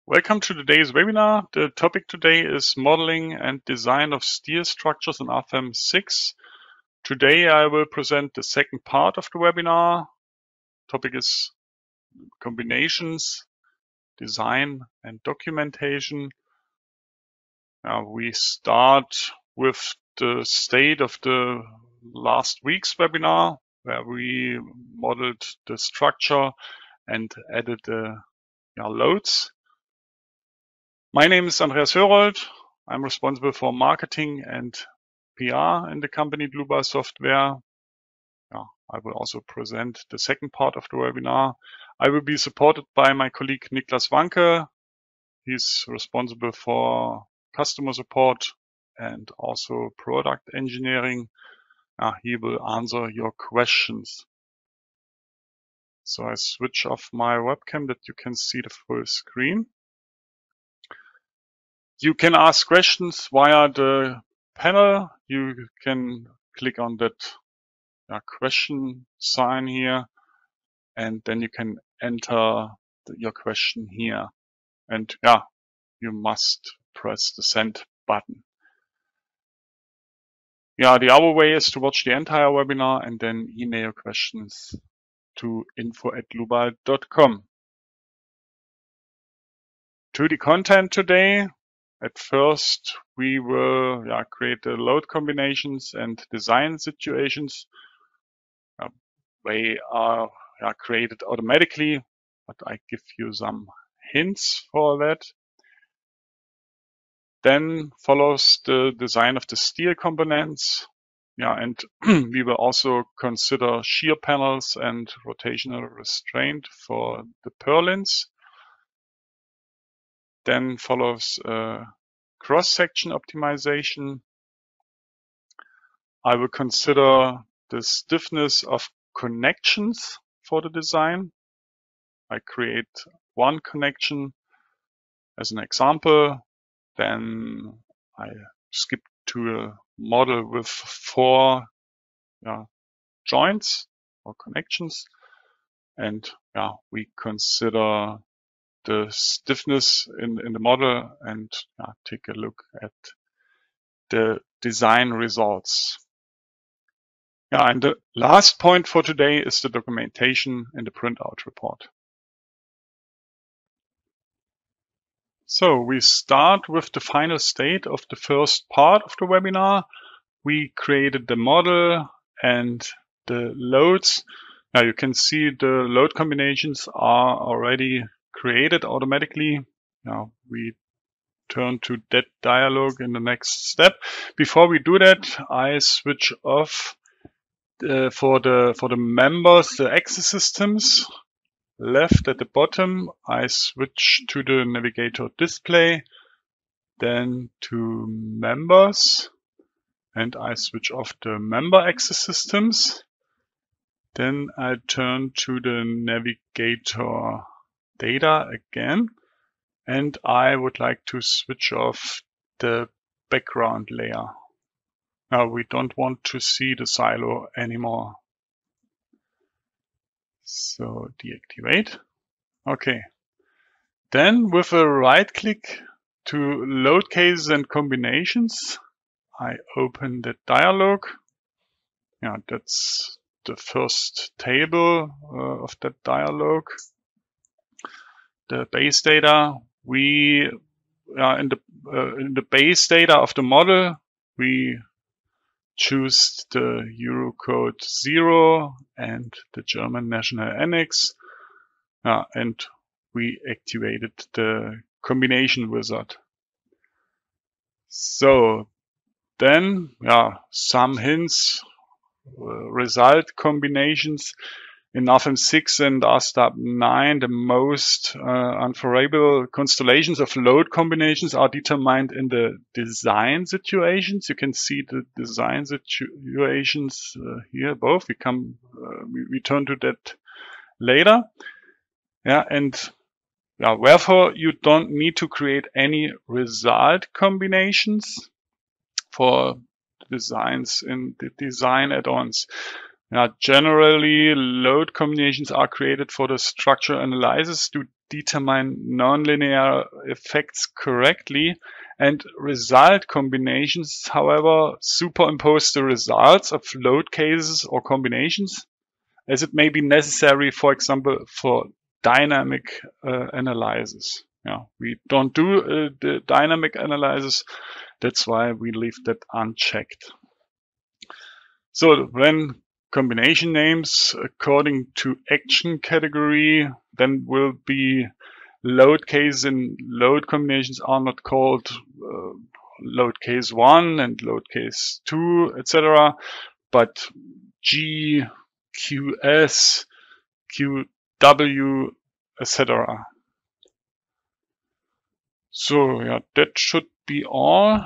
Welcome to today's webinar. The topic today is modeling and design of steel structures in RFEM 6. Today I will present the second part of the webinar. Topic is combinations, design and documentation. We start with the state of the last week's webinar, where we modeled the structure and added the loads. My name is Andreas Hörold. I'm responsible for marketing and PR in the company Dlubal Software. I will also present the second part of the webinar. I will be supported by my colleague Niklas Wanke. He's responsible for customer support and also product engineering. He will answer your questions. So I switch off my webcam that you can see the full screen. You can ask questions via the panel. You can click on that question sign here, and then you can enter your question here. And you must press the send button. The other way is to watch the entire webinar and then email your questions to info@dlubal.com. To the content today. At first, we will create the load combinations and design situations. They are created automatically, but I give you some hints for that. Then follows the design of the steel components. And we will also consider shear panels and rotational restraint for the purlins. Then follows cross-section optimization. I will consider the stiffness of connections for the design. I create one connection as an example. Then I skip to a model with 4 joints or connections. And we consider the stiffness in the model and take a look at the design results. And the last point for today is the documentation in the printout report. So we start with the final state of the first part of the webinar. We created the model and the loads. Now you can see the load combinations are already created automatically. Now we turn to that dialog in the next step. Before we do that, I switch off for the members, the axis systems. Left at the bottom, I switch to the navigator display, then to members, and I switch off the member axis systems. Then I turn to the navigator data again, and I would like to switch off the background layer. Now we don't want to see the silo anymore. So deactivate. Okay. Then with a right click to load cases and combinations, I open the dialog. That's the first table of that dialog. The base data, we in the base data of the model, we choose the Eurocode 0 and the German national annex, and we activated the combination wizard. So then, some hints, result combinations. In RFEM 6 and RSTAP 9, the most unfavorable constellations of load combinations are determined in the design situations. You can see the design situations here, both. We turn to that later. Therefore, you don't need to create any result combinations for designs in the design add-ons. Generally, load combinations are created for the structure analysis determine nonlinear effects correctly, and result combinations, however, superimpose the results of load cases or combinations, as it may be necessary, for example, for dynamic analysis. Yeah, we don't do the dynamic analysis, that's why we leave that unchecked. So when combination names according to action category then will be load case, and load combinations are not called load case 1 and load case 2, etc., but G, QS, QW, etc. So yeah, that should be all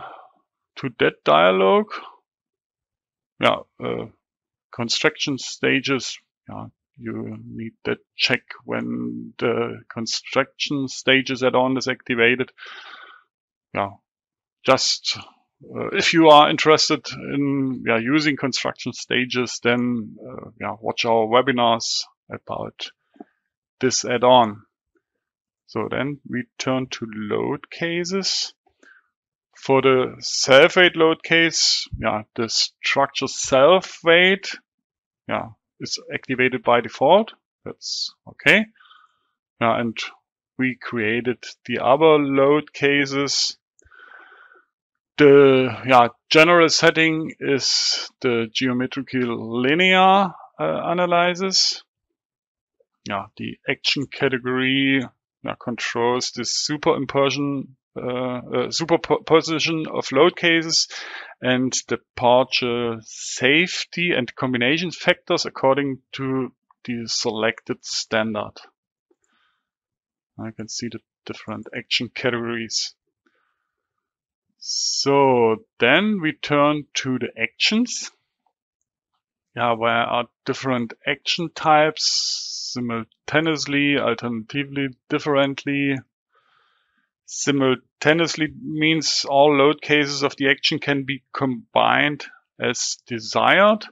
to that dialogue. Yeah, construction stages. Yeah, you need that check when the construction stages add-on is activated. Yeah, just if you are interested in using construction stages, then watch our webinars about this add-on. So then we turn to load cases. For the self-weight load case, the structure self-weight is activated by default. That's okay. And we created the other load cases. The general setting is the geometrical linear analysis. The action category controls the superposition of load cases and the partial safety and combination factors according to the selected standard. I can see the different action categories. So then we turn to the actions. Where are different action types simultaneously, alternatively, differently. Simultaneously means all load cases of the action can be combined as desired.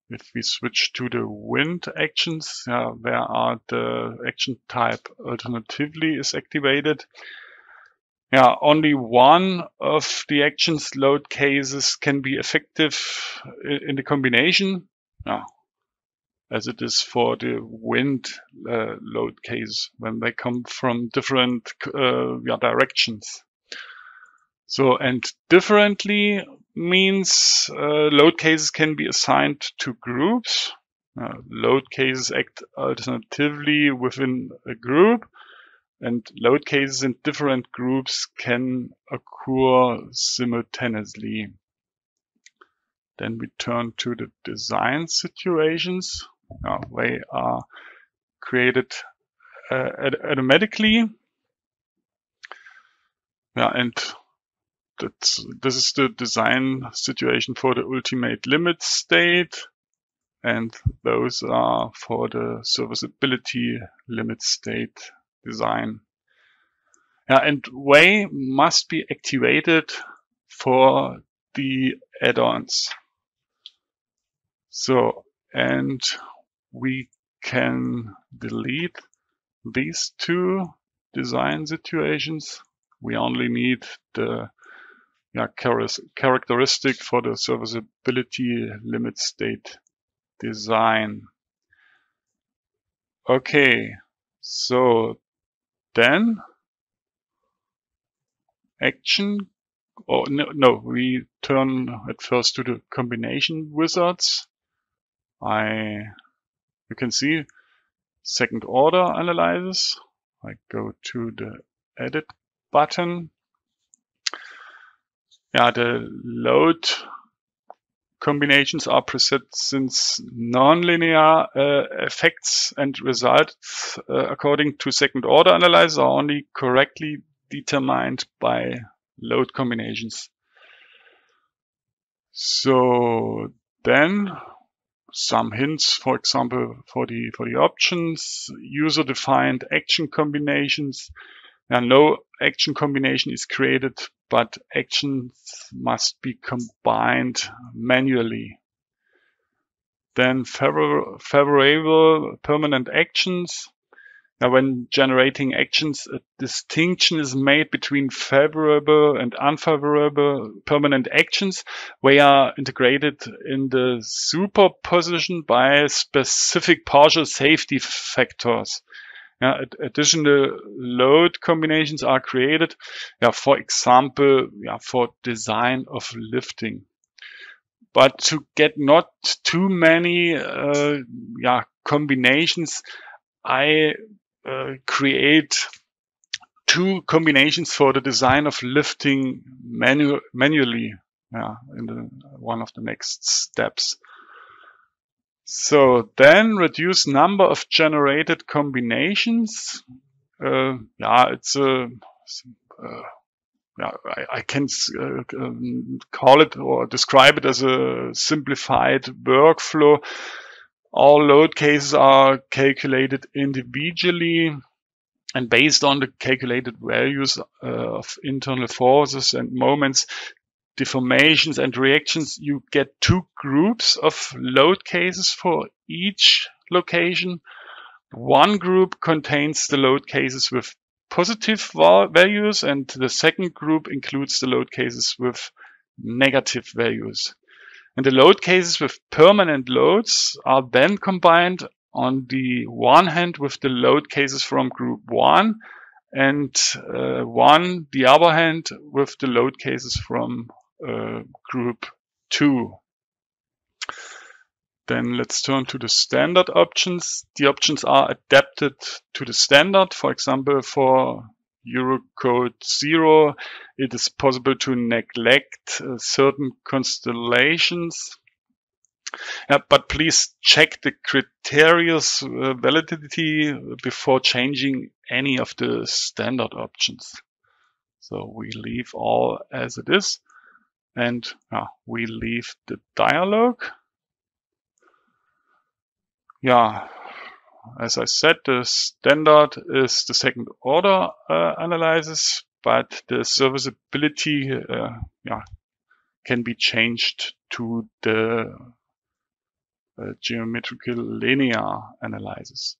If we switch to the wind actions, where are the action type alternatively is activated. Only one of the actions load cases can be effective in the combination, as it is for the wind load case when they come from different directions. So, and differently means load cases can be assigned to groups. Load cases act alternatively within a group, and load cases in different groups can occur simultaneously. Then we turn to the design situations. They are created automatically. And this is the design situation for the ultimate limit state, and those are for the serviceability limit state design. And they must be activated for the add-ons. So, and we can delete these two design situations. We only need the characteristic for the serviceability limit state design. Okay, so then action, we turn at first to the combination wizards. You can see second order analysis. I go to the edit button. The load combinations are preset since nonlinear effects and results according to second order analysis are only correctly determined by load combinations. So then some hints, for example, for the options, user-defined action combinations. No action combination is created, but actions must be combined manually. Then favorable permanent actions. Now, when generating actions, a distinction is made between favorable and unfavorable permanent actions. They are integrated in the superposition by specific partial safety factors. Additional load combinations are created, for example, for design of lifting. But to get not too many combinations, I create two combinations for the design of lifting manually in one of the next steps. So then reduce number of generated combinations. It's a I can call it or describe it as a simplified workflow. All load cases are calculated individually, and based on the calculated values of internal forces and moments, deformations and reactions, you get two groups of load cases for each location. One group contains the load cases with positive values, and the second group includes the load cases with negative values. And the load cases with permanent loads are then combined on the one hand with the load cases from group 1, and the other hand with the load cases from group 2. Then let's turn to the standard options. The options are adapted to the standard. For example, for Eurocode 0, it is possible to neglect certain constellations. But please check the criteria's validity before changing any of the standard options. So we leave all as it is, and we leave the dialog. As I said, the standard is the second order analysis, but the serviceability can be changed to the geometrical linear analysis.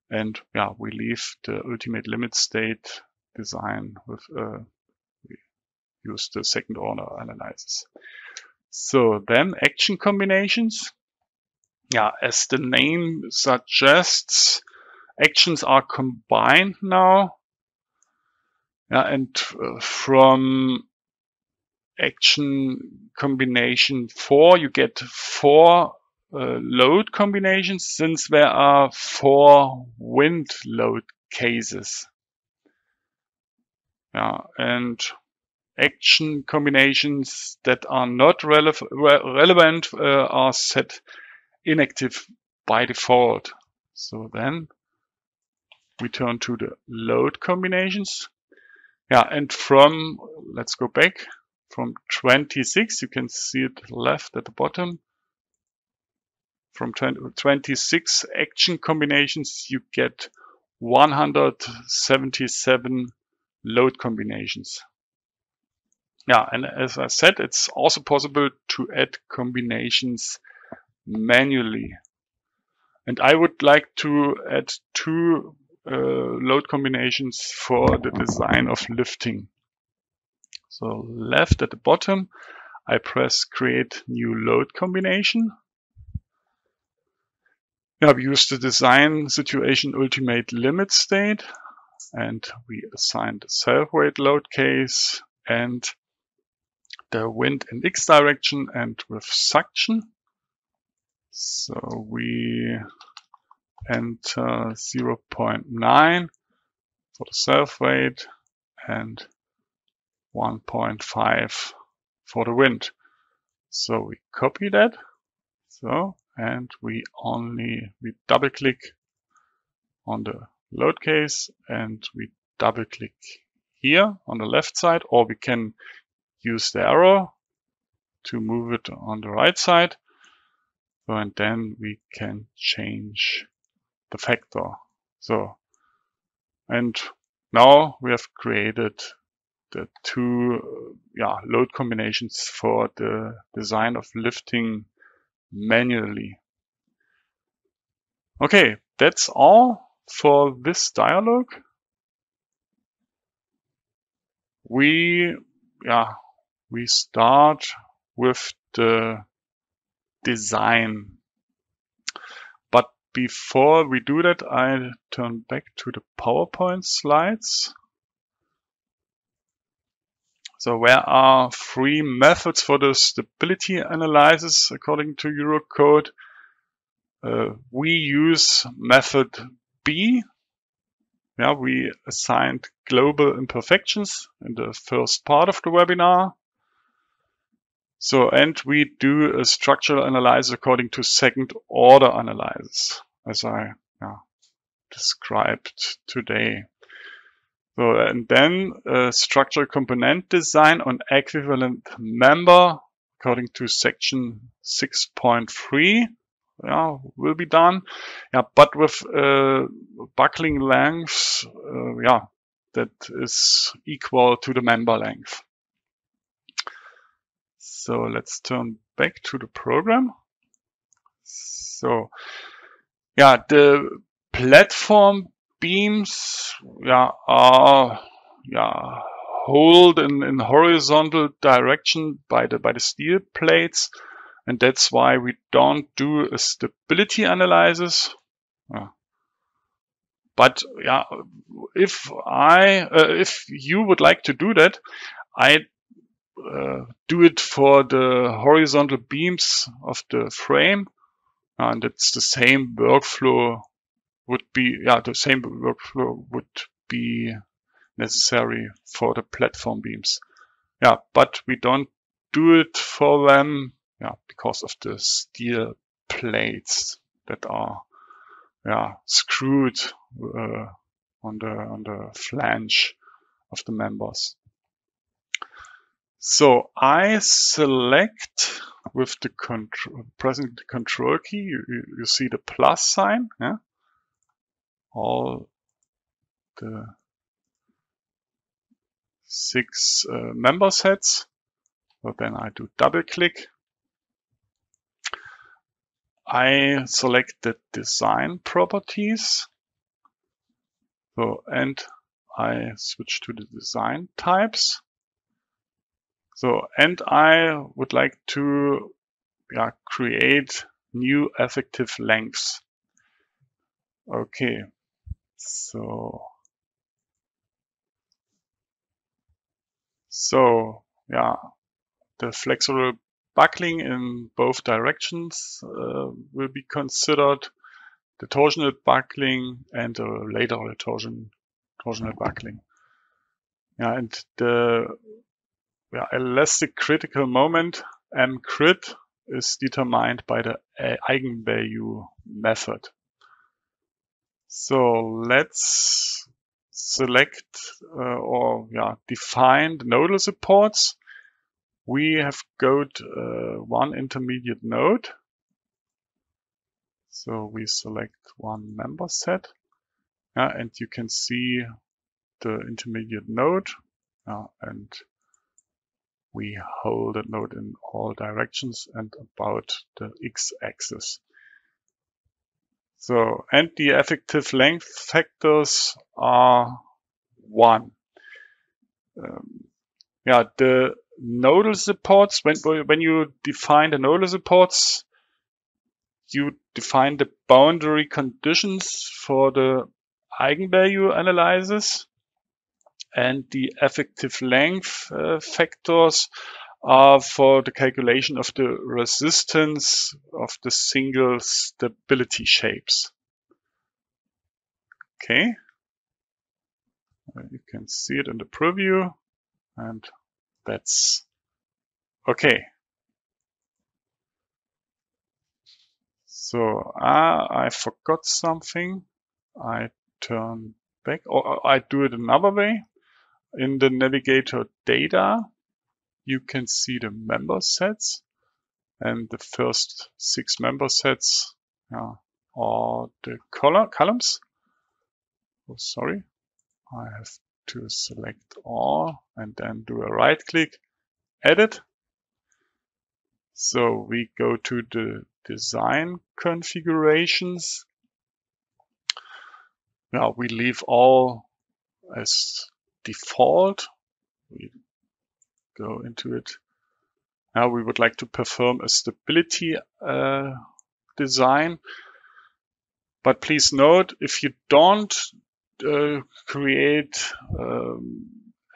And we leave the ultimate limit state design with we use the second order analysis. So then action combinations. As the name suggests, actions are combined now. And from action combination 4, you get 4 load combinations, since there are 4 wind load cases. And action combinations that are not relevant are set inactive by default. So then we turn to the load combinations. And let's go back, from 26, you can see it left at the bottom. From 26 action combinations, you get 177 load combinations. And as I said, it's also possible to add combinations manually. And I would like to add 2 load combinations for the design of lifting. So left at the bottom, I press create new load combination. We use the design situation ultimate limit state, and we assign the self-weight load case and the wind in X direction and with suction. So we enter 0.9 for the self-weight and 1.5 for the wind. So we copy that. And we double click on the load case, and we double click here on the left side, or we can use the arrow to move it on the right side. And then we can change the factor. And now we have created the 2 load combinations for the design of lifting manually. Okay, that's all for this dialogue. We start with the design. But before we do that, I turn back to the PowerPoint slides. So there are 3 methods for the stability analysis according to Eurocode. We use method B. Yeah, we assigned global imperfections in the first part of the webinar. So, and we do a structural analysis according to second order analysis, as I described today. So, and then structural component design on equivalent member according to section 6.3 will be done. But with buckling length that is equal to the member length. So let's turn back to the program. So the platform beams are held in horizontal direction by the steel plates, and that's why we don't do a stability analysis. But if you would like to do that, I do it for the horizontal beams of the frame, and it's the same workflow would be necessary for the platform beams. But we don't do it for them because of the steel plates that are screwed on the flange of the members. So I select with the pressing the control key. You see the plus sign. All the 6 member sets. So then I do double click. I select the design properties. So, and I switch to the design types. So, and I would like to create new effective lengths. Okay, so the flexible buckling in both directions will be considered, the torsional buckling and the lateral torsional buckling. And the elastic critical moment, M crit, is determined by the eigenvalue method. So let's select or define the nodal supports. We have got one intermediate node. So we select one member set, and you can see the intermediate node, and we hold that node in all directions and about the x-axis. So, and the effective length factors are 1. The nodal supports, when you define the nodal supports, you define the boundary conditions for the eigenvalue analysis, and the effective length factors are for the calculation of the resistance of the single stability shapes. Okay, you can see it in the preview, and that's okay. So I forgot something. I turn back, or I do it another way. In the navigator data, you can see the member sets, and the first 6 member sets are the columns. Oh, sorry, I have to select all and then do a right click, edit. So we go to the design configurations, yeah, we leave all as default. We go into it. Now we would like to perform a stability design. But please note, if you don't create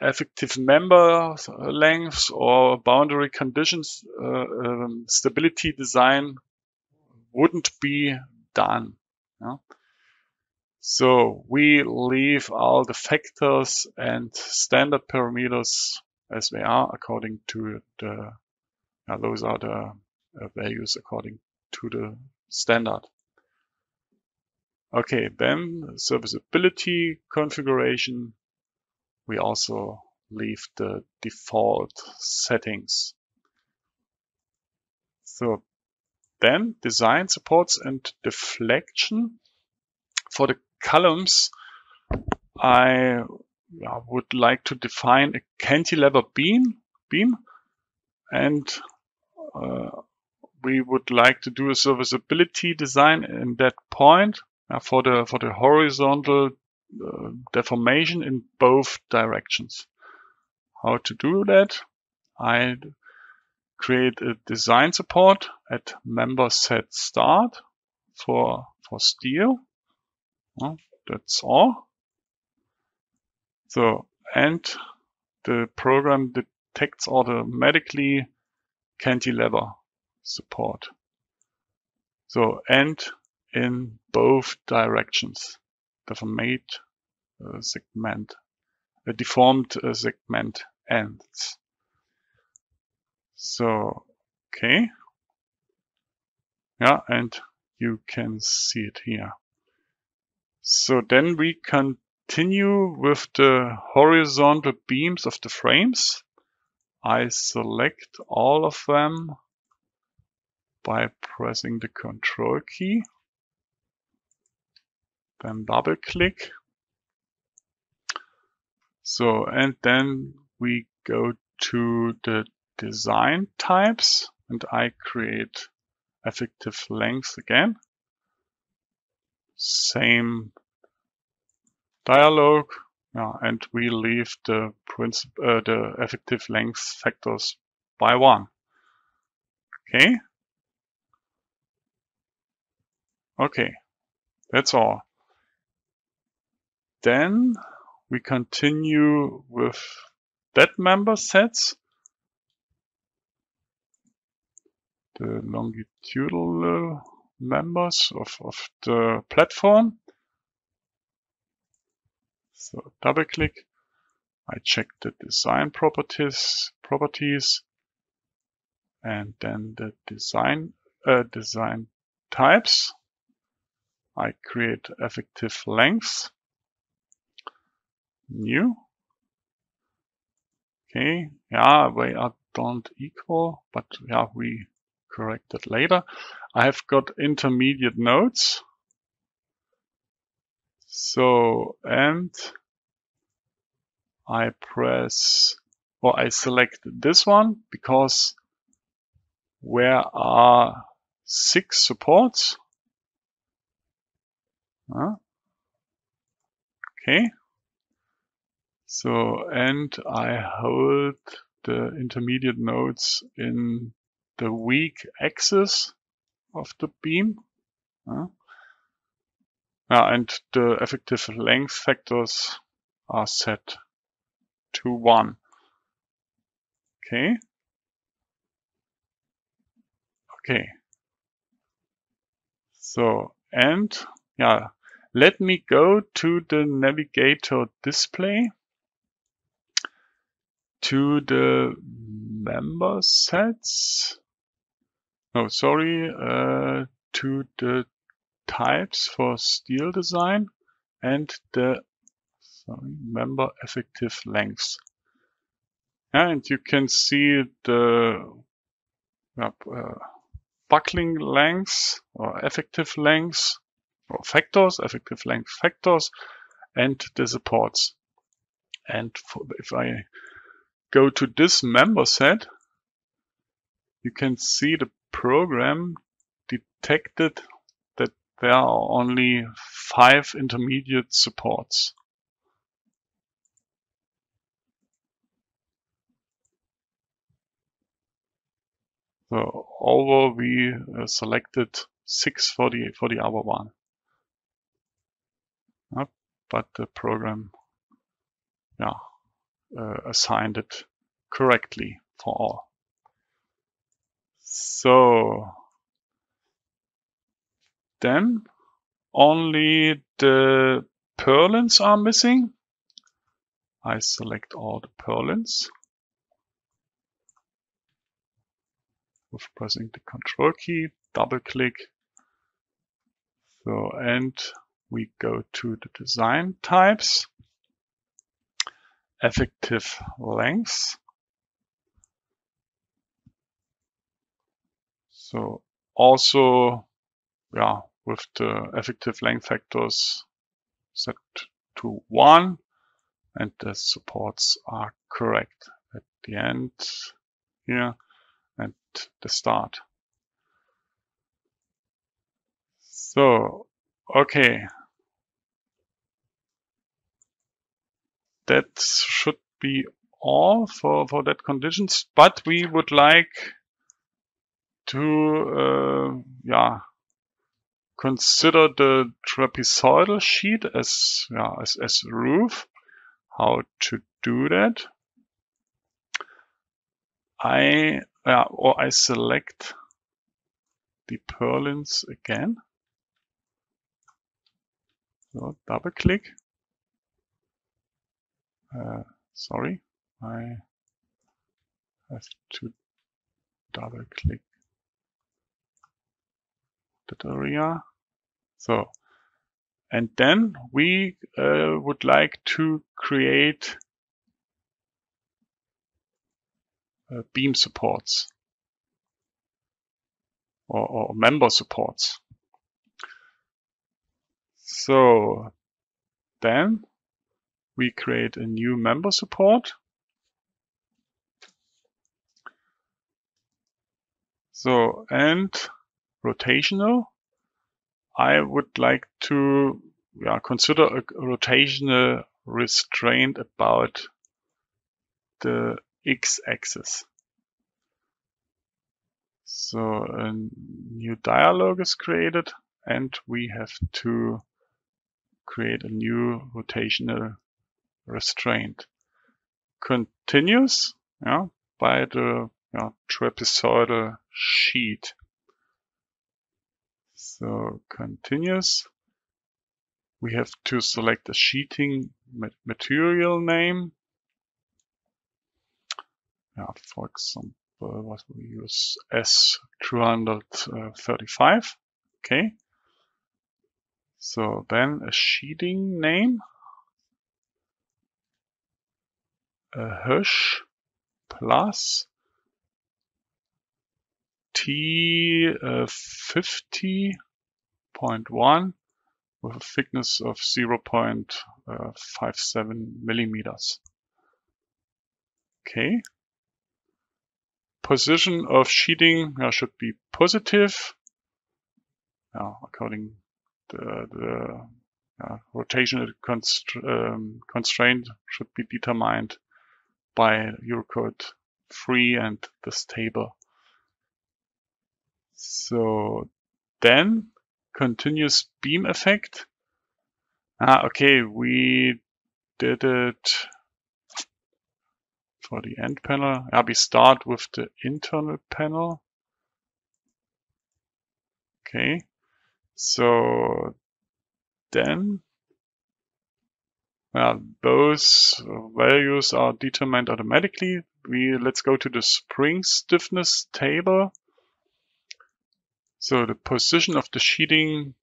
effective member lengths or boundary conditions, stability design wouldn't be done. Yeah? So we leave all the factors and standard parameters as they are according to the, those are the values according to the standard. Okay, then serviceability configuration, we also leave the default settings. So then design supports and deflection. For the columns, I would like to define a cantilever beam, and we would like to do a serviceability design in that point for the horizontal deformation in both directions. How to do that? I create a design support at member set start for steel. That's all. So, and the program detects automatically cantilever support. So, and in both directions, deformed segment, a deformed segment ends. So, okay. Yeah, and you can see it here. So then we continue with the horizontal beams of the frames. I select all of them by pressing the Control key. Then double click. So, and then we go to the design types and I create effective length again. Same dialog, and we leave the effective length factors by 1. Okay. Okay, that's all. Then we continue with that member sets, the longitudinal members of the platform. So double click. I check the design properties, and then the design types. I create effective lengths. New. Okay, yeah, they don't equal, but yeah, we correct it later. I have got intermediate nodes. So, and I press, or I select this one because where are 6 supports? Okay. So, and I hold the intermediate nodes in the weak axis of the beam. And the effective length factors are set to 1. Okay. Okay. So, and yeah, let me go to the navigator display, to the member sets. No, sorry, to the types for steel design and the member effective lengths. And you can see the buckling lengths or effective lengths or factors, effective length factors, and the supports. And if I go to this member set, you can see the program detected that there are only 5 intermediate supports. So over we selected 6 for the other one. But the program assigned it correctly for all. So then only the purlins are missing. I select all the purlins with pressing the Control key, double click. So, and we go to the design types, effective length. So also, with the effective length factors set to 1, and the supports are correct at the end here and the start. So, okay. That should be all for that conditions, but we would like to consider the trapezoidal sheet as roof. How to do that? I select the purlins again. So double click. Sorry, I have to double click that area. So, and then we would like to create beam supports or member supports. So then we create a new member support. So, and rotational. I would like to consider a rotational restraint about the x-axis. So a new dialog is created, and we have to create a new rotational restraint. Continues by the trapezoidal sheet. So continues. We have to select a sheeting material name. For example, what we use S235. Okay. So then a sheeting name. A hash plus T50.1 with a thickness of 0.57 millimeters. Okay. Position of sheeting should be positive. According to the rotational constraint should be determined by Eurocode 3 and this table. So then continuous beam effect. Okay, we did it for the end panel. We start with the internal panel. Okay, so then those values are determined automatically. Let's go to the spring stiffness table. So the position of the sheeting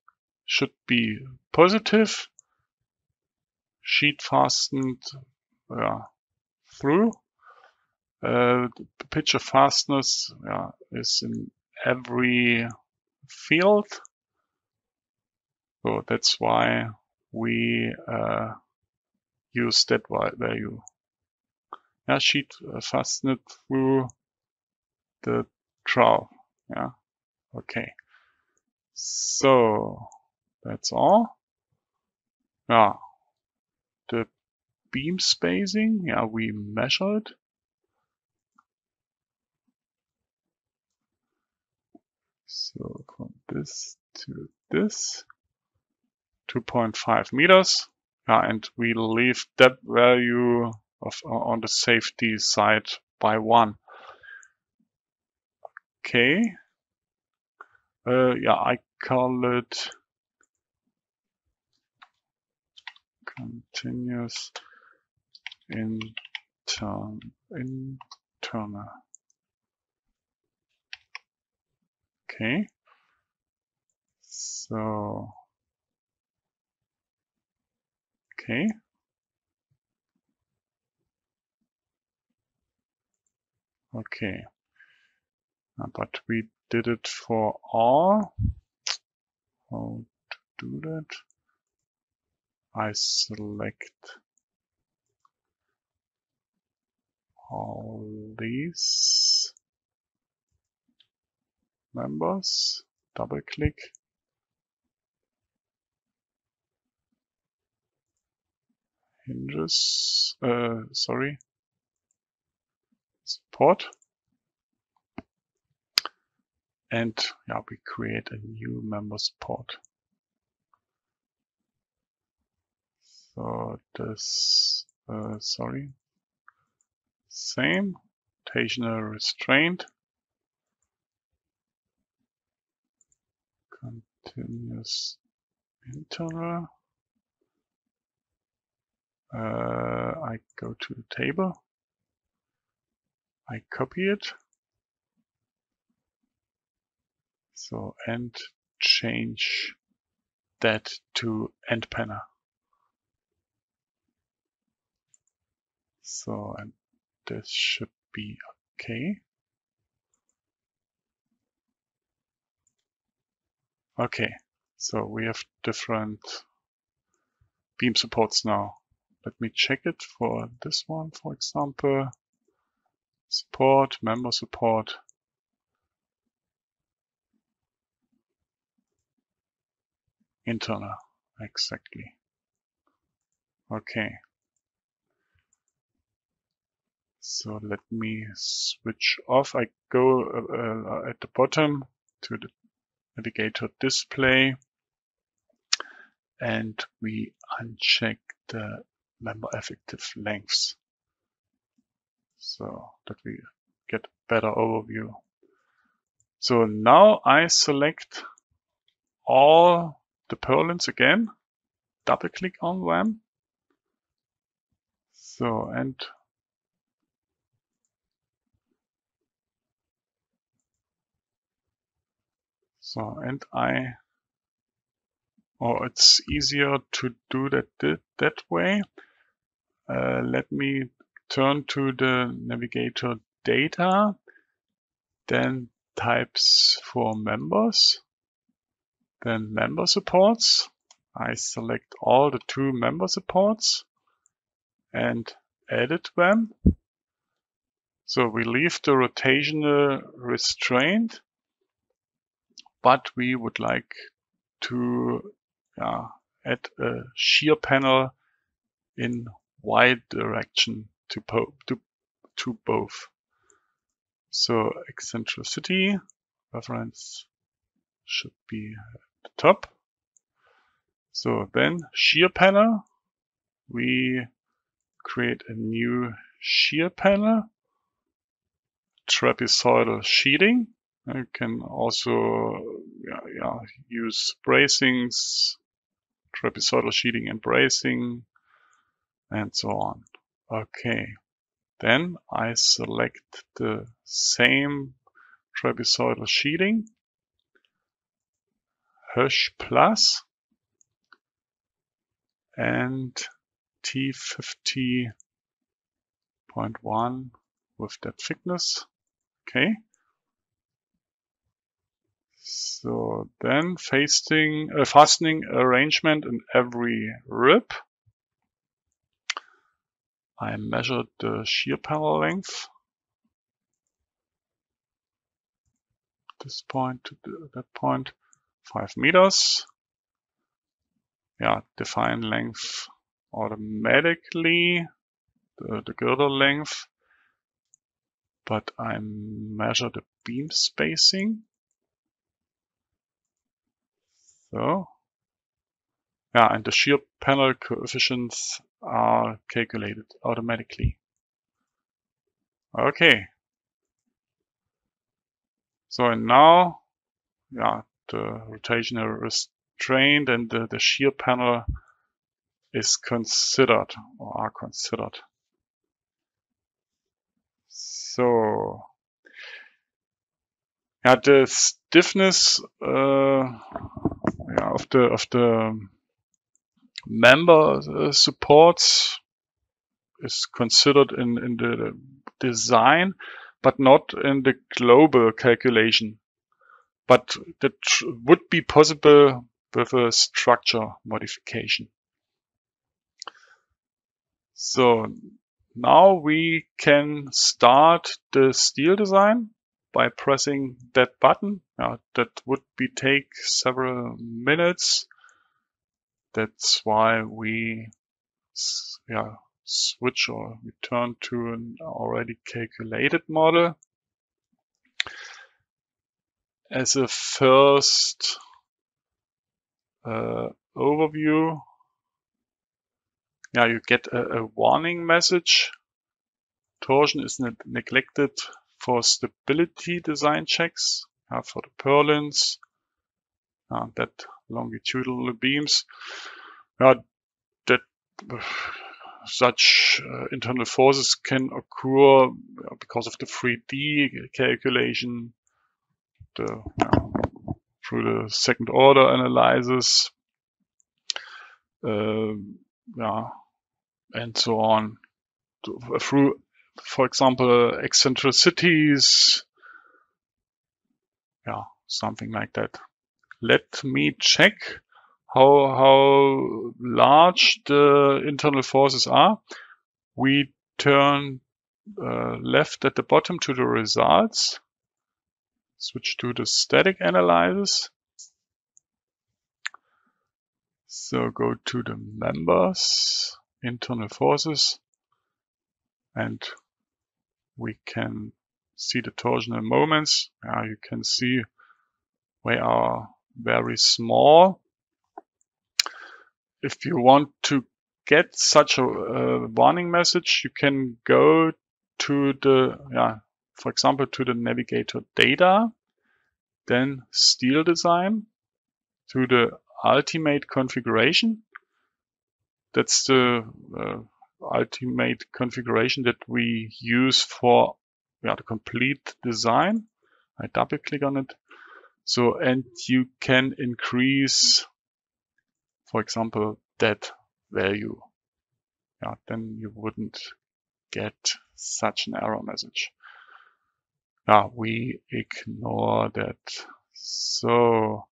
should be positive. Sheet fastened through. The pitch of fastness is in every field. So that's why we use that value. Sheet fastened through the trowel. Okay. So That's all. Yeah, the beam spacing, yeah, we measured. So from this to this, 2.5 meters. Yeah, and we leave depth value on the safety side by 1. Okay. Yeah, I call it continuous internal. Okay. So, okay. Okay. But we did it for all. How to do that? I select all these members, double click. Hinges, sorry, support. And yeah, we create a new member support. So this, sorry, same, rotational restraint, continuous internal. I go to the table, I copy it, so and change that to end panel. So, and this should be okay. Okay, so we have different beam supports now. Let me check it for this one, for example. Support, member support. Internal, exactly. Okay. So let me switch off. I go at the bottom to the navigator display and we uncheck the member effective lengths so that we get a better overview. So now I select all the purlins again, double click on them. So, and it's easier to do that way. Let me turn to the navigator data, then types for members, then member supports. I select all the 2 member supports and edit them. So we leave the rotational restraint, but we would like to add a shear panel in Y direction to both. So eccentricity reference should be at the top. So then shear panel, we create a new shear panel, trapezoidal sheeting. You can also use bracings, trapezoidal sheeting and bracing, and so on. Okay, then I select the same trapezoidal sheeting, Hirsch plus, and T50.1 with that thickness. Okay. So then fastening arrangement in every rib. I measured the shear panel length. This point to that point, 5 meters. define length automatically, the girdle length, but I measure the beam spacing. So, and the shear panel coefficients are calculated automatically. Okay. So, and now, the rotational restraint and the shear panel is considered, or are considered. So, the stiffness of the member supports is considered in the design, but not in the global calculation. But that would be possible with a structure modification. So now we can start the steel design by pressing that button. That would take several minutes. That's why we switch or return to an already calculated model. As a first overview, you get a warning message. Torsion is neglected for stability design checks, for the purlins, that longitudinal beams. That such internal forces can occur because of the 3D calculation, through the second order analysis, and so on, through, for example, eccentricities, something like that. Let me check how large the internal forces are. We turn left at the bottom to the results, switch to the static analysis. So go to the members, internal forces, and we can see the torsional moments. You can see they are very small. If you want to get such a warning message, you can go to the, for example, to the navigator data, then steel design, to the ultimate configuration. That's the ultimate configuration that we use for the complete design. I double click on it. So, and you can increase, for example, that value. Then you wouldn't get such an error message. We ignore that. So,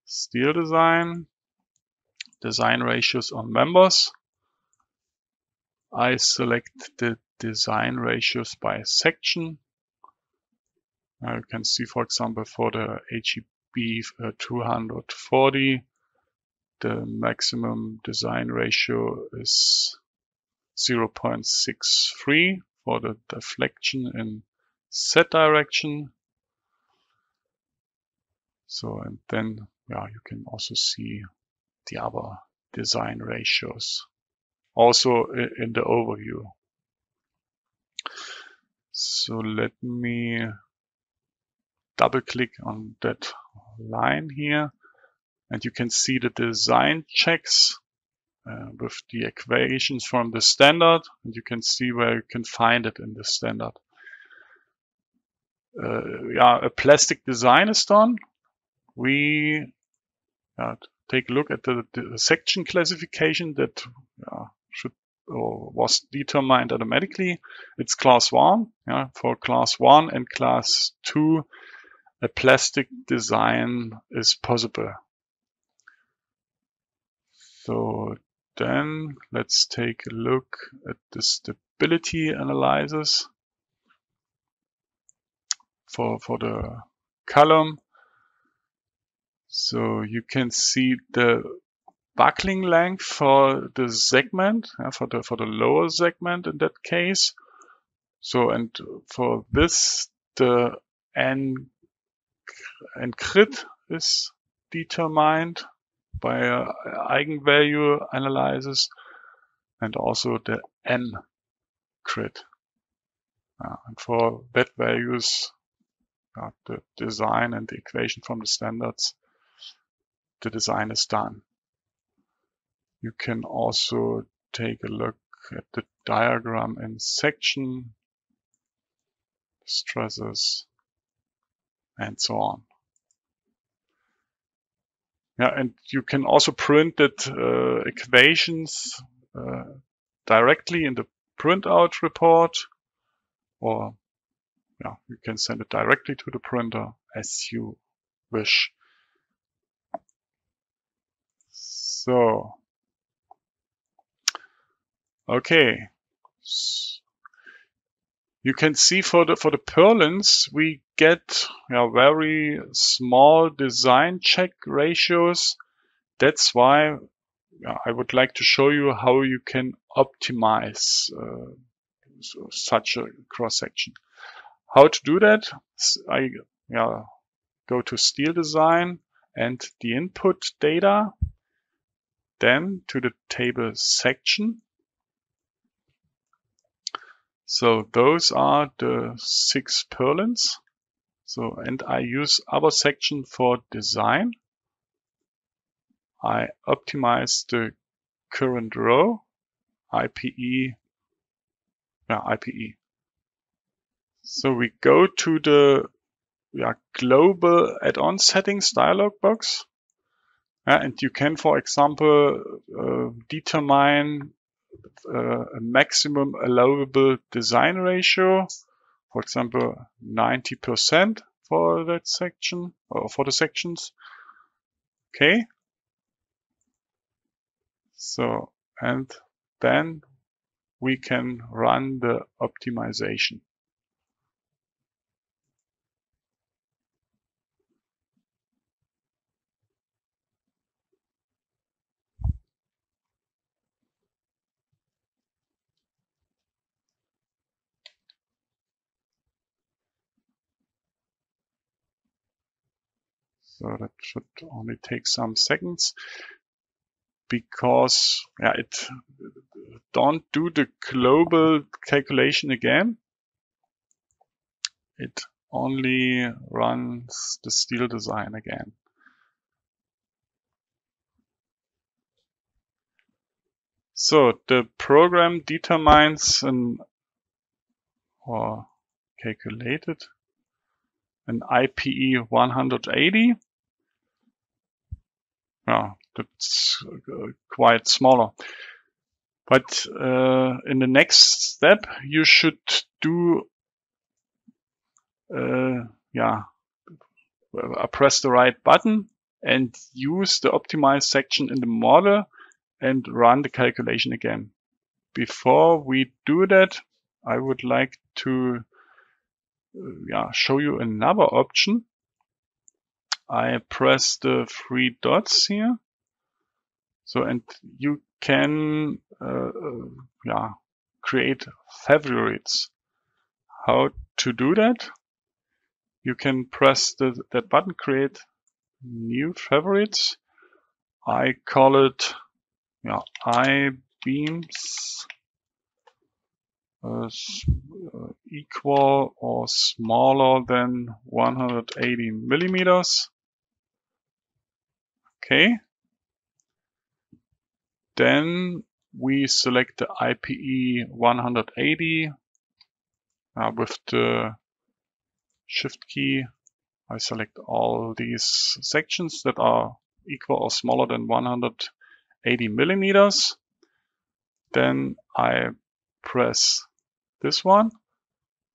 steel design, design ratios on members. I select the design ratios by section. You can see, for example, for the HEB 240, the maximum design ratio is 0.63 for the deflection in Z direction. So, and then you can also see the other design ratios also in the overview. So let me double click on that line here, and you can see the design checks with the equations from the standard, and you can see where you can find it in the standard. A plastic design is done. We take a look at the section classification that should or was determined automatically. It's class 1. For class 1 and class 2, a plastic design is possible. So then let's take a look at the stability analysis for the column. So you can see the buckling length for the segment, for the lower segment in that case. So, and for this, the n crit is determined by an eigenvalue analysis, and also the n crit. And for that values, the design and the equation from the standards, the design is done. You can also take a look at the diagram in section, stresses, and so on. Yeah, and you can also print that equations directly in the printout report, or yeah, you can send it directly to the printer as you wish. So, okay. You can see for the purlins we get very small design check ratios. That's why I would like to show you how you can optimize such a cross section. How to do that? I go to steel design and the input data, then to the table section. So those are the 6 purlins. So, and I use other section for design. I optimize the current row, IPE. So we go to the global add-on settings dialog box. And you can, for example, determine a maximum allowable design ratio, for example, 90% for that section, or for the sections. Okay. So, and then we can run the optimization. So that should only take some seconds, because it don't do the global calculation again. It only runs the steel design again. So the program determines calculated an IPE 180. That's quite smaller. But in the next step, you should do press the right button and use the optimize section in the model and run the calculation again. Before we do that, I would like to show you another option. I press the 3 dots here. So, and you can create favorites. How to do that? You can press that button, create new favorites. I call it I-beams equal or smaller than 180 millimeters. Okay. Then we select the IPE 180 with the Shift key. I select all these sections that are equal or smaller than 180 millimeters. Then I press this one,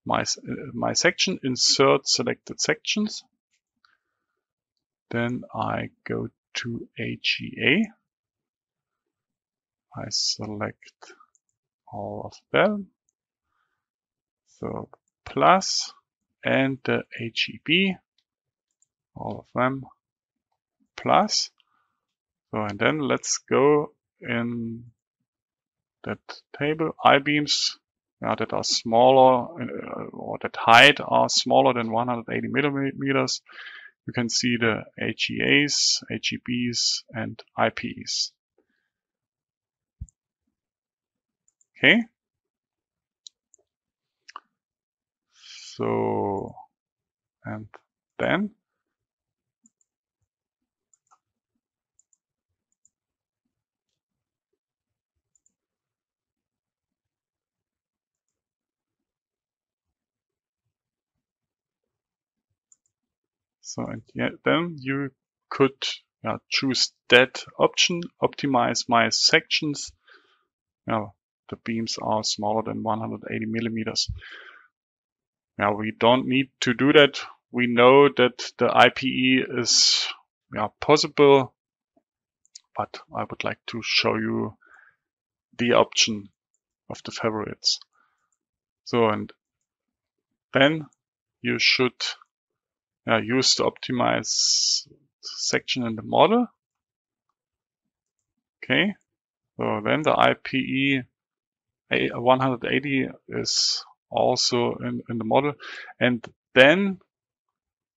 my section, insert selected sections. Then I go to HEA. I select all of them. So plus, and the HEB, all of them plus. So, and then let's go in that table, I-beams that are smaller or that height are smaller than 180 millimeters. You can see the HEAs, HEBs, and IPs. Okay. So, and then then you could choose that option, optimize my sections. The beams are smaller than 180 millimeters. Now we don't need to do that. We know that the IPE is possible, but I would like to show you the option of the favorites. So, and then you should use the optimize section in the model. Okay, so then the IPE 180 is also in the model, and then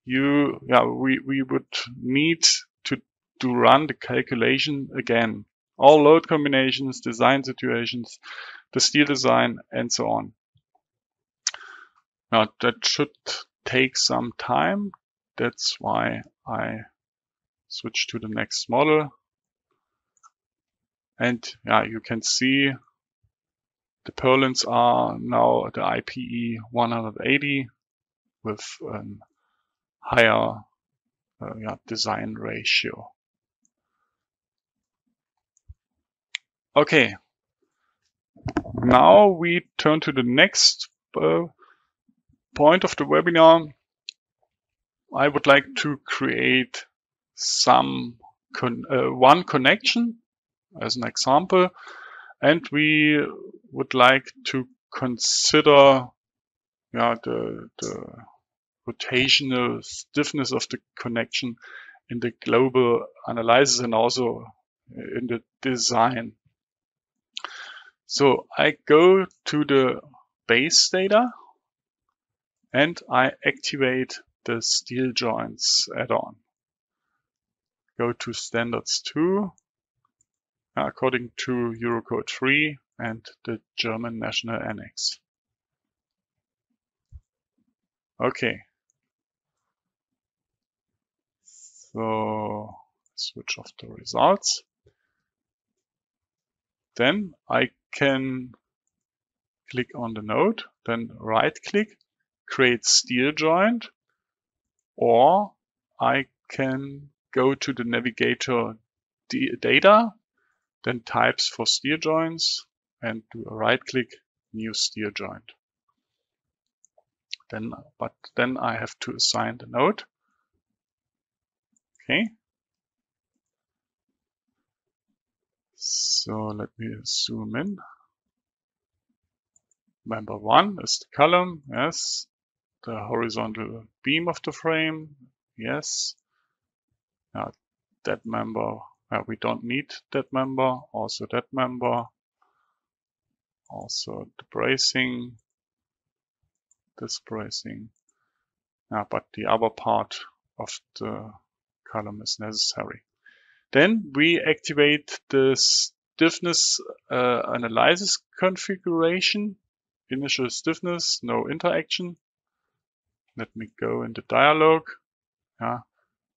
we would need to run the calculation again. All load combinations, design situations, the steel design, and so on. Now that should take some time. That's why I switch to the next model. And you can see the purlins are now the IPE 180 with a higher design ratio. Okay, now we turn to the next point of the webinar. I would like to create one connection as an example, and we would like to consider the rotational stiffness of the connection in the global analysis and also in the design. So I go to the base data and I activate the steel joints add-on. Go to standards 2 according to Eurocode 3 and the German National Annex. Okay. So switch off the results. Then I can click on the node, then right click, create steel joint, or I can go to the navigator data, then types for steel joints, and do a right click, new steel joint. But then I have to assign the node. Okay. So let me zoom in. Member 1 is the column, yes. The horizontal beam of the frame, yes. That member, we don't need that member. Also that member. Also the bracing, this bracing. But the other part of the column is necessary. Then we activate the stiffness analysis configuration. Initial stiffness, no interaction. Let me go in the dialog.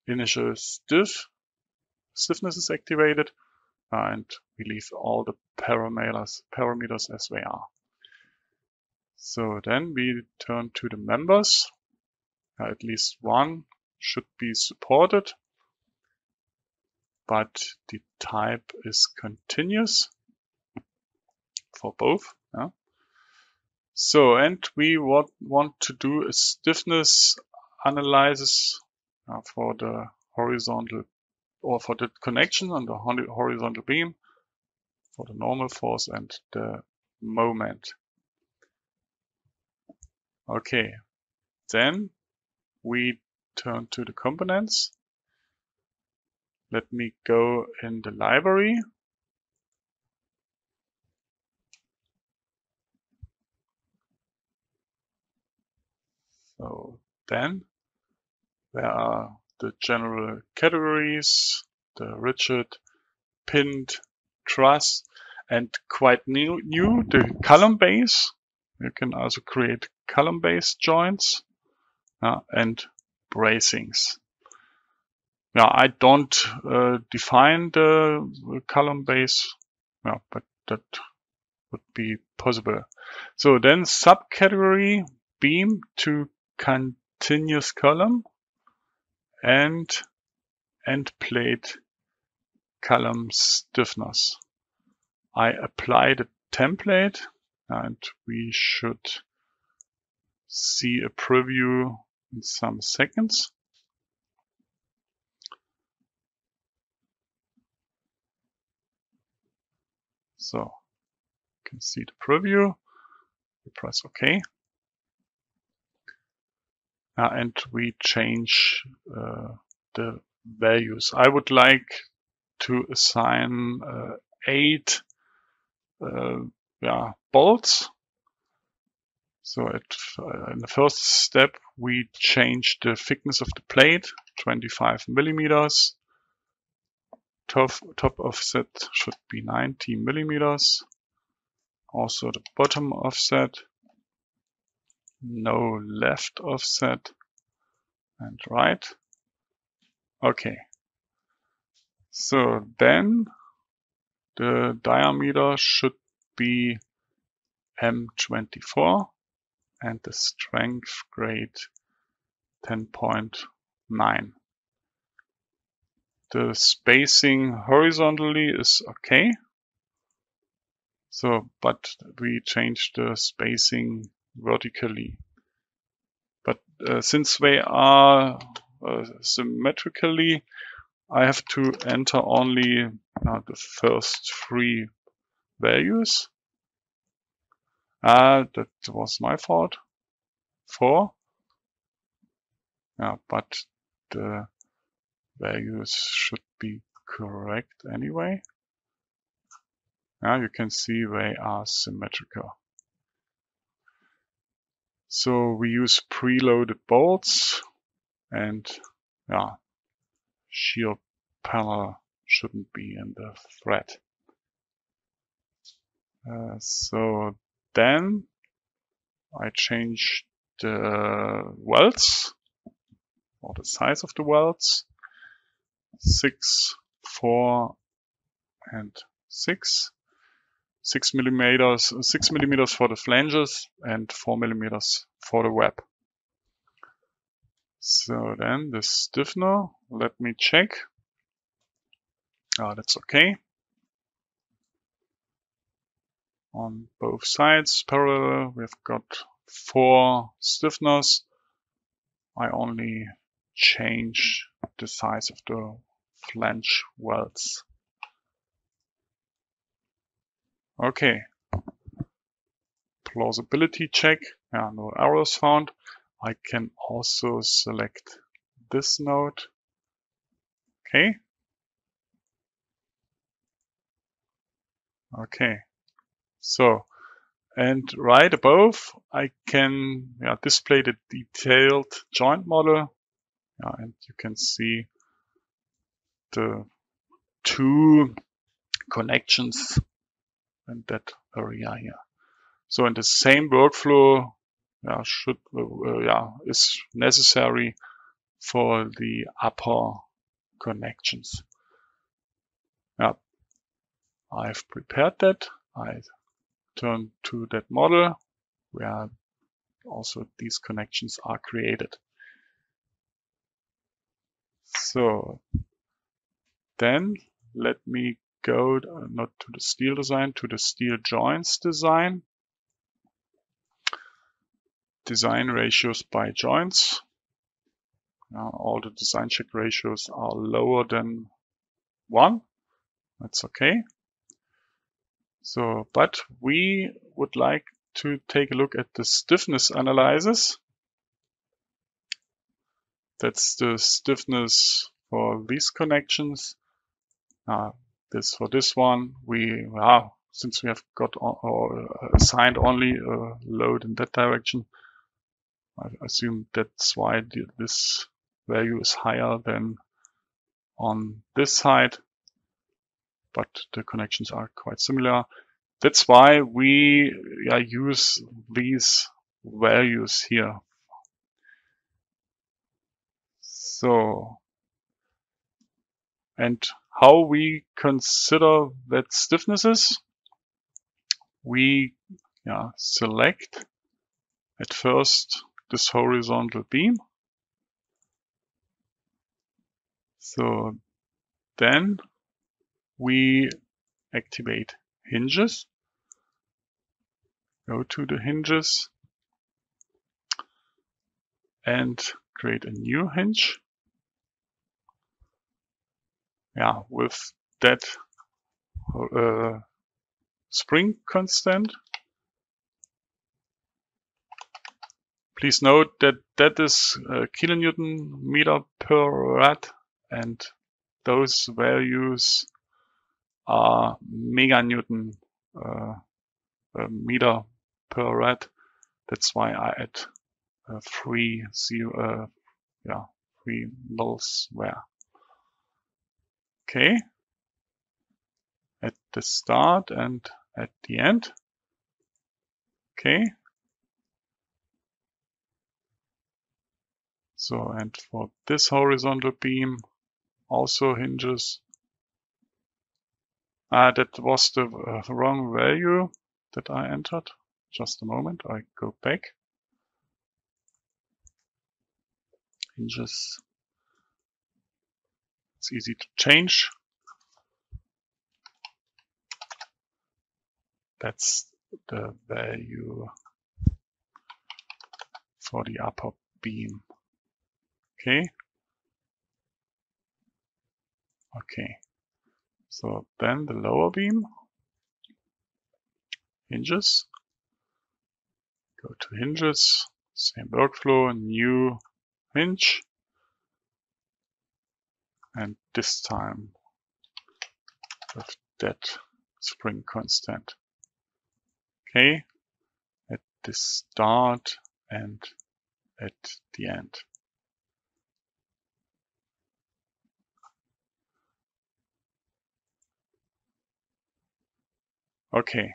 Initial stiffness is activated, and we leave all the parameters as they are. So then we turn to the members. At least one should be supported, but the type is continuous for both. So, and we want to do a stiffness analysis for the horizontal, or for the connection on the horizontal beam, for the normal force and the moment. Okay, then we turn to the components. let me go in the library. So then there are the general categories, the rigid, pinned, truss, and quite new the column base. You can also create column based joints and bracings. Now I don't define the column base, but that would be possible. So then subcategory beam to continuous column and end plate column stiffness. I apply the template and we should see a preview in some seconds. So you can see the preview. We press OK. And we change the values. I would like to assign 8 bolts. So in the first step, we change the thickness of the plate, 25 millimeters. Top offset should be 90 millimeters. Also the bottom offset, no left offset, and right. Okay. So then the diameter should be M24 and the strength grade 10.9. The spacing horizontally is okay. So, but we change the spacing vertically. But since they are symmetrically, I have to enter only the first 3 values. That was my fault. 4. But the values should be correct anyway. You can see they are symmetrical. So we use preloaded bolts and shear panel shouldn't be in the thread. So then I change the welds or the size of the welds. 6, 4, and 6. 6 millimeters for the flanges and 4 millimeters for the web. So then the stiffener, let me check. That's okay. On both sides parallel, we've got 4 stiffeners. I only change the size of the flange welds. Okay. Plausibility check. No errors found. I can also select this node. Okay. Okay. So, and right above, I can display the detailed joint model. And you can see the 2 connections in that area here. So in the same workflow is necessary for the upper connections. I've prepared that. I turn to that model where also these connections are created. So then let me go not to the steel design, to the steel joints design. Design ratios by joints. All the design check ratios are lower than 1. That's okay. So, but we would like to take a look at the stiffness analysis. That's the stiffness for these connections. This for this one, we since we have got assigned only a load in that direction, I assume that's why this value is higher than on this side, but the connections are quite similar. That's why we use these values here. So, and how we consider that stiffness is, we select at first this horizontal beam. So then we activate hinges, go to the hinges and create a new hinge. With that spring constant. Please note that that is kilonewton meter per rad, and those values are meganewton meter per rad. That's why I add three nulls there. Okay, at the start and at the end. Okay. So, and for this horizontal beam, also hinges. That was the wrong value that I entered. Just a moment, I go back. Hinges. It's easy to change. That's the value for the upper beam. Okay. Okay. So then the lower beam, hinges. Go to hinges, same workflow, new hinge. And this time with that spring constant. Okay, at the start and at the end. Okay.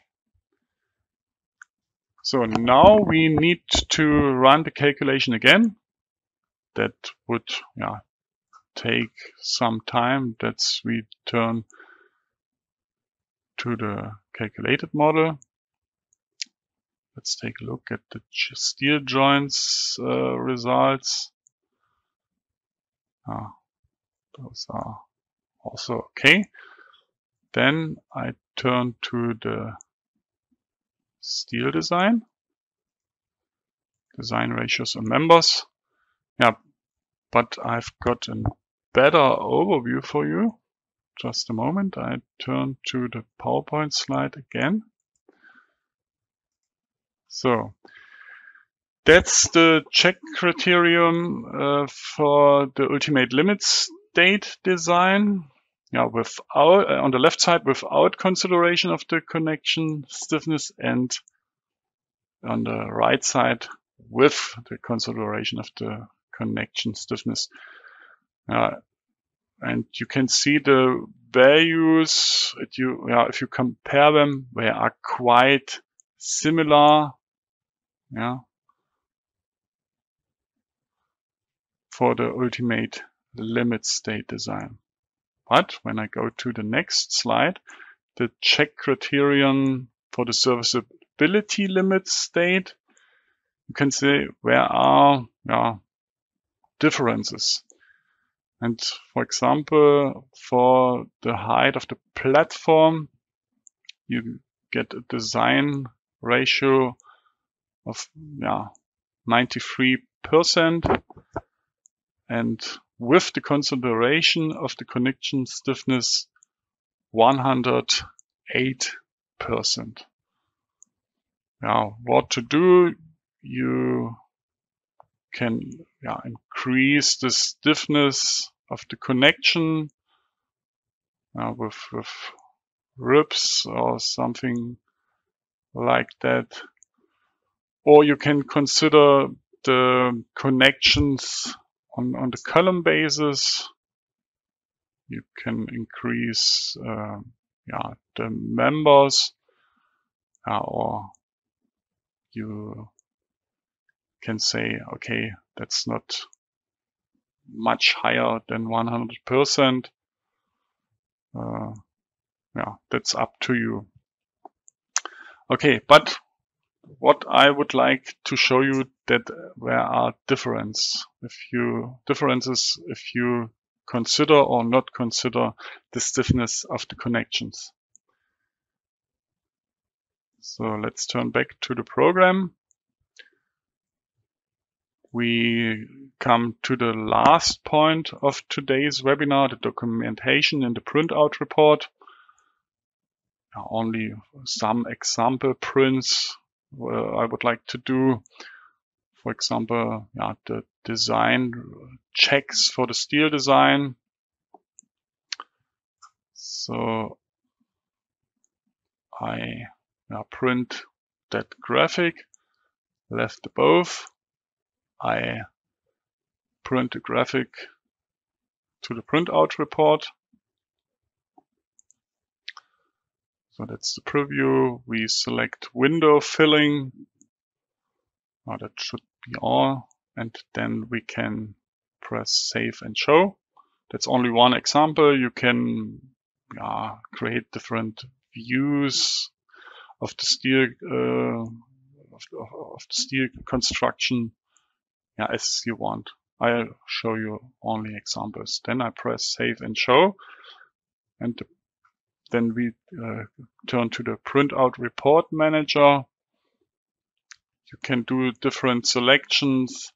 So now we need to run the calculation again. That would take some time. That's we turn to the calculated model. Let's take a look at the steel joints results. Those are also okay. Then I turn to the steel design ratios and members. But I've got a better overview for you. Just a moment, I turn to the PowerPoint slide again. So that's the check criterion for the ultimate limit state design. Without, on the left side, without consideration of the connection stiffness, and on the right side with the consideration of the connection stiffness. And you can see the values, if you compare them, they are quite similar. For the ultimate limit state design. But when I go to the next slide, the check criterion for the serviceability limit state, you can see there are differences. And for example, for the height of the platform, you get a design ratio of 93%. And with the consideration of the connection stiffness, 108%. Now, what to do? You can increase the stiffness of the connection with ribs or something like that. Or you can consider the connections on the column basis. You can increase the members, or you can say, okay, that's not much higher than 100%. That's up to you. Okay, but what I would like to show you that there are differences if you consider or not consider the stiffness of the connections. So let's turn back to the program. We come to the last point of today's webinar, the documentation in the printout report. Only some example prints I would like to do. For example, the design checks for the steel design. So I print that graphic left above. I print the graphic to the printout report. So that's the preview. We select window filling. That should be all. And then we can press save and show. That's only one example. You can create different views of the steel of the steel construction as you want. I'll show you only examples. Then I press save and show, and then we turn to the printout report manager. You can do different selections.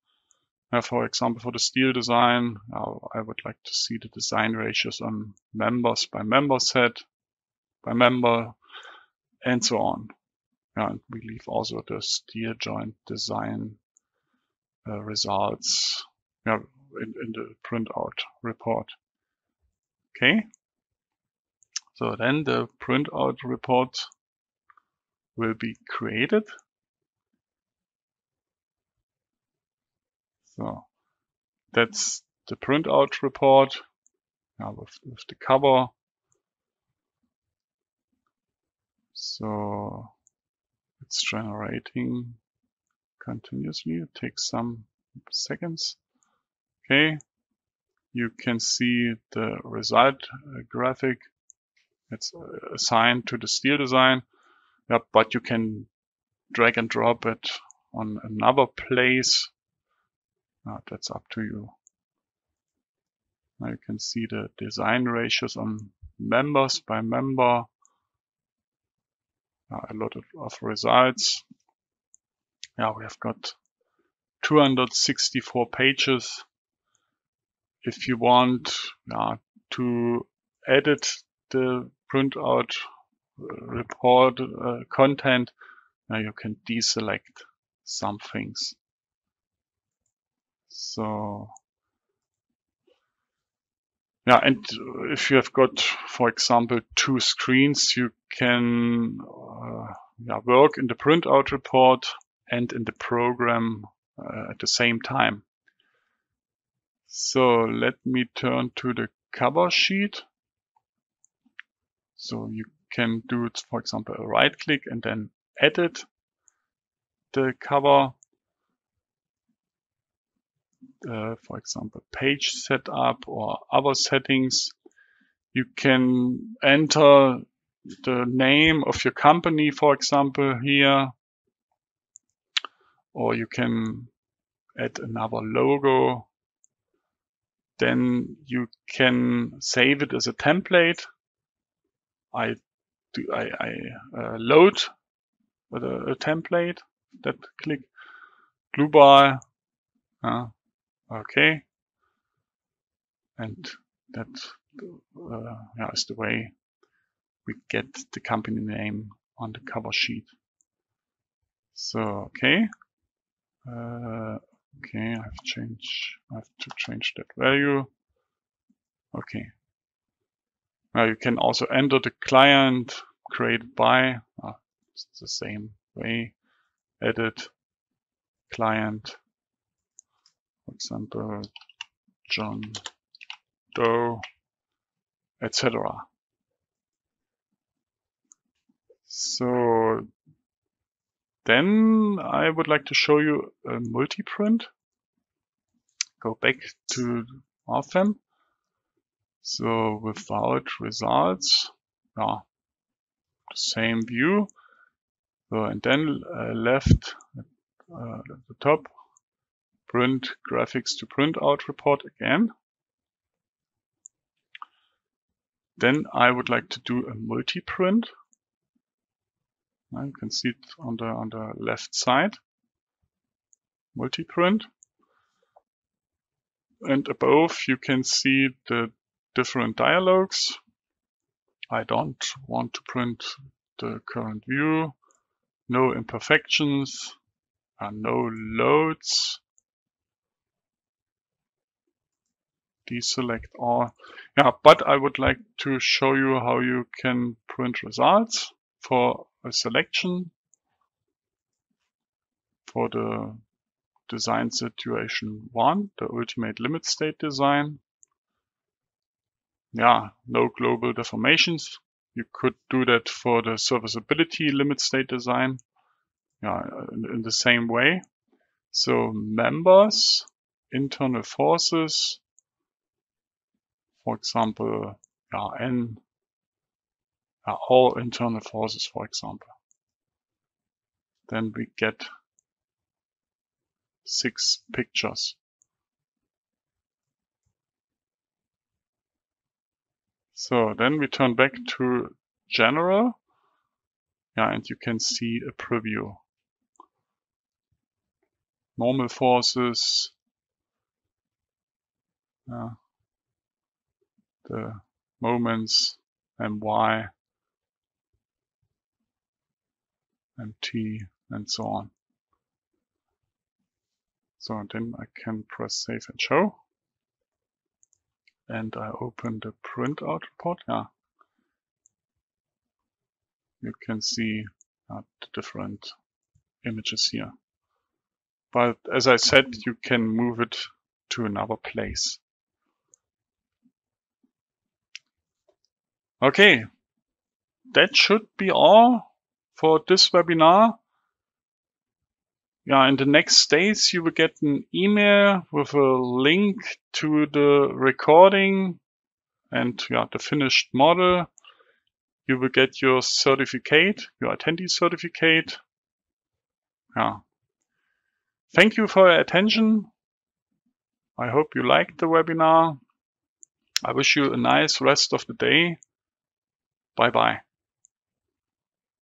For example, for the steel design, I would like to see the design ratios on members by member set, by member, and so on. And we leave also the steel joint design results in the printout report. Okay. So then the printout report will be created. So that's the printout report with the cover. So it's generating continuously. It takes some seconds. Okay. You can see the result graphic. It's assigned to the steel design. But you can drag and drop it on another place. That's up to you. Now you can see the design ratios on members by member. A lot of results. We have got 264 pages. If you want to edit the printout report content, you can deselect some things. So and if you have got, for example, two screens, you can work in the printout report and in the program at the same time. So let me turn to the cover sheet. So you can do, for example, a right click and then edit the cover. For example, page setup or other settings. You can enter the name of your company, for example, here, or you can add another logo. Then you can save it as a template. I load a template. That click Dlubal. Okay, and that is the way we get the company name on the cover sheet. So okay, okay, I have to change that value. Okay, Now you can also enter the client created by, it's the same way, edit client, for example, John Doe, etc. So then I would like to show you a multi-print. Go back to RFEM. So without results, the same view. So, and then left at the top, print graphics to printout report again. Then I would like to do a multi-print. You can see it on the left side. Multi-print. And above you can see the different dialogues. I don't want to print the current view. No imperfections. No loads. Deselect all. Yeah, but I would like to show you how you can print results for a selection for the design situation 1, the ultimate limit state design. Yeah, no global deformations. You could do that for the serviceability limit state design. Yeah, in the same way. So members, internal forces, for example, N, all internal forces, for example. Then we get 6 pictures. So then we turn back to general. Yeah, and you can see a preview. Normal forces, the moments, my, mt, and so on. So then I can press save and show. And I open the printout report. Yeah. You can see the different images here. But as I said, you can move it to another place. Okay, that should be all for this webinar. Yeah, in the next days you will get an email with a link to the recording and the finished model. You will get your certificate, your attendee certificate. Yeah. Thank you for your attention. I hope you liked the webinar. I wish you a nice rest of the day. Bye bye.